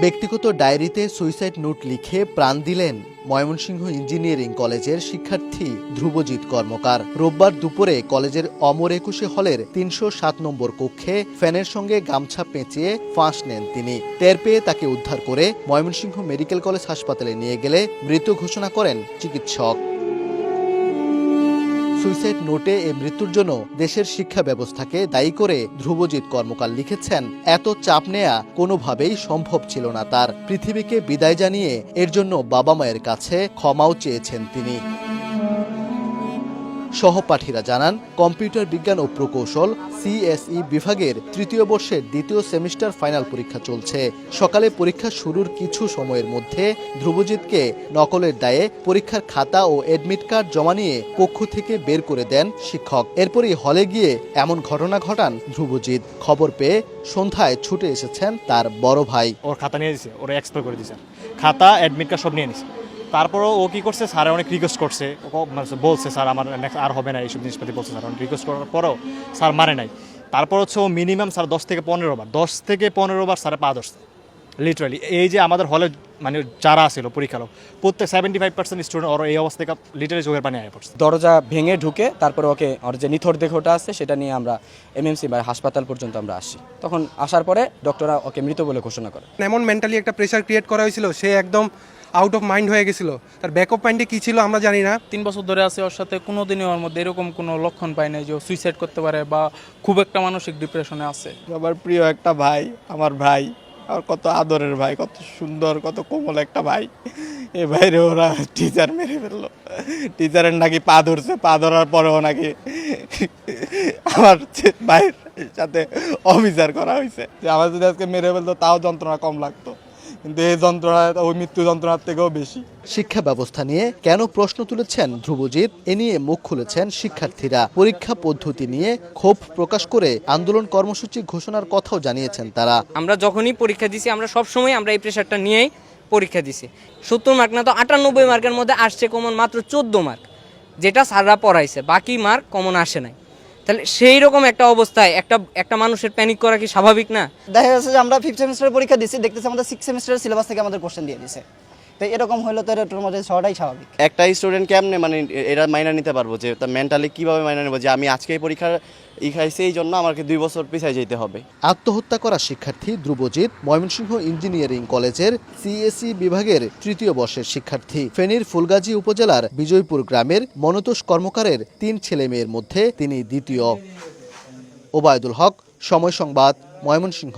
ব্যক্তিগত ডায়েরিতে suicide note লিখে প্রাণ দিলেন ময়মনসিংহ ইঞ্জিনিয়ারিং কলেজের শিক্ষার্থী ধ্রুবজিৎ কর্মকার। রোববার দুপুরে কলেজের অমর একুশে হলের ৩০৭ নম্বর কক্ষে ফ্যানের সঙ্গে গামছা পেঁচিয়ে ফাঁস নেন তিনি। টের পেয়ে তাকে উদ্ধার করে ময়মনসিংহ মেডিকেল কলেজ হাসপাতালে নিয়ে গেলে মৃত ঘোষণা করেন চিকিৎসক। সুইসাইড নোটে এই মৃত্যুর জন্য দেশের শিক্ষা ব্যবস্থাকে দায়ী করে ধ্রুবজিৎ কর্মকার লিখেছেন, এত চাপ নেয়া কোনোভাবেই সম্ভব ছিল না তার। পৃথিবীকে বিদায় জানিয়ে এর জন্য বাবা মায়ের কাছে ক্ষমাও চেয়েছেন তিনি। সহপাঠীরা জানান, কম্পিউটার বিজ্ঞান ও প্রকৌশল সিএসই বিভাগের তৃতীয় বর্ষের দ্বিতীয় সেমিস্টার ফাইনাল পরীক্ষা চলছে। সকালে পরীক্ষা শুরুর কিছু সময়ের মধ্যে ধ্রুবজিৎকে নকলের দায়ে পরীক্ষার খাতা ও অ্যাডমিট কার্ড জমা নিয়ে কক্ষ থেকে বের করে দেন শিক্ষক। এরপরই হলে গিয়ে এমন ঘটনা ঘটান ধ্রুবজিৎ। খবর পেয়ে সন্ধ্যায় ছুটে এসেছেন তার বড় ভাই। ওর খাতা নিয়ে দিয়েছে, ওরা এক্সপায়ার করে দিয়েছে, খাতা অ্যাডমিট কার্ড সব নিয়ে নিছে। তারপরও ও কি করছে, স্যার অনেক রিকোয়েস্ট করছে, বলছে স্যার আমার আর হবে না এইসব জিনিসপাতি বলছে, স্যার অনেক রিকোয়েস্ট করার পরেও স্যার মানে নাই। তারপর হচ্ছে ও মিনিমাম স্যার 10 থেকে 15 বার স্যারে পা ধরছে লিটারালি। এই যে আমাদের হলে মানে যারা আসছিল পরীক্ষার প্রত্যেক 75% স্টুডেন্ট ওর এই অবস্থা থেকে লিটারালি চোখের পানি আয় পড়ছে। দরজা ভেঙে ঢুকে তারপরে ওকে ওর যে নিথর দেহটা আছে সেটা নিয়ে আমরা এমএমসি বা হাসপাতাল পর্যন্ত আমরা আসি। তখন আসার পরে ডক্টররা ওকে মৃত বলে ঘোষণা করে। এমন মেন্টালি একটা প্রেশার ক্রিয়েট করা হয়েছিল, সে একদম আউট অফ মাইন্ড হয়ে গেছিল। তার ব্যাক অফ মাইন্ডে কী ছিল আমরা জানি না। 3 বছর ধরে আছে ওর সাথে, কোনোদিনই ওর মধ্যে এরকম কোনো লক্ষণ পাই নাই যে সুইসাইড করতে পারে বা খুব একটা মানসিক ডিপ্রেশনে আছে। আমার প্রিয় একটা ভাই, আমার ভাই, আর কত আদরের ভাই, কত সুন্দর, কত কোমল একটা ভাই। এ ভাইরে ওরা টিচার মেরে ফেললো। টিচারের নাকি পা ধরছে, পা ধরার পরেও নাকি আমার ভাইয়ের সাথে অবিচার করা হয়েছে। যে আমার যদি আজকে মেরে ফেলতো তাও যন্ত্রণা কম লাগতো, কিন্তু এই যন্ত্রণা ওই মৃত্যু যন্ত্রণার থেকেও বেশি। শিক্ষা ব্যবস্থা নিয়ে কেন প্রশ্ন তুলেছেন ধ্রুবজিৎ, এ নিয়ে মুখ খুলেছেন শিক্ষার্থীরা। পরীক্ষা পদ্ধতি নিয়ে ক্ষোভ প্রকাশ করে আন্দোলন কর্মসূচি ঘোষণার কথাও জানিয়েছেন তারা। আমরা যখনই পরীক্ষা দিছি আমরা সবসময় আমরা এই প্রেশারটা নিয়েই পরীক্ষা দিছি। 70 মার্ক না তো 98 মার্কের মধ্যে আসছে কমন মাত্র 14 মার্ক, যেটা স্যাররা পড়াইছে, বাকি মার্ক কমন আসে নাই। তাহলে সেই রকম একটা অবস্থায় একটা মানুষের প্যানিক করা কি স্বাভাবিক না? দেখা যাচ্ছে যে আমরা 5th সেমিস্টারের পরীক্ষা দিচ্ছি, দেখতেছি আমাদের 6th সেমিস্টারের সিলেবাস থেকে আমাদের কোশ্চেন দিয়ে দিছে। তো এরকম হলো তো এটার মধ্যে হওয়াটাই স্বাভাবিক। একটা স্টুডেন্ট কেমনে মানে এরা মাইনা নিতে পারবো, যে তার মেন্টালি কীভাবে মাইনা নেবো যে আমি আজকে এই পরীক্ষার খাইছি, এই জন্য আমাকে 2 বছর পিছায় যেতে হবে। আত্মহত্যা করা শিক্ষার্থী ধ্রুবজিৎ ময়মনসিংহ ইঞ্জিনিয়ারিং কলেজের সিএসই বিভাগের তৃতীয় বর্ষের শিক্ষার্থী। ফেনীর ফুলগাজী উপজেলার বিজয়পুর গ্রামের মনতোষ কর্মকারের 3 ছেলে মেয়ের মধ্যে তিনি দ্বিতীয়। ওবায়দুল হক, সময় সংবাদ, ময়মনসিংহ।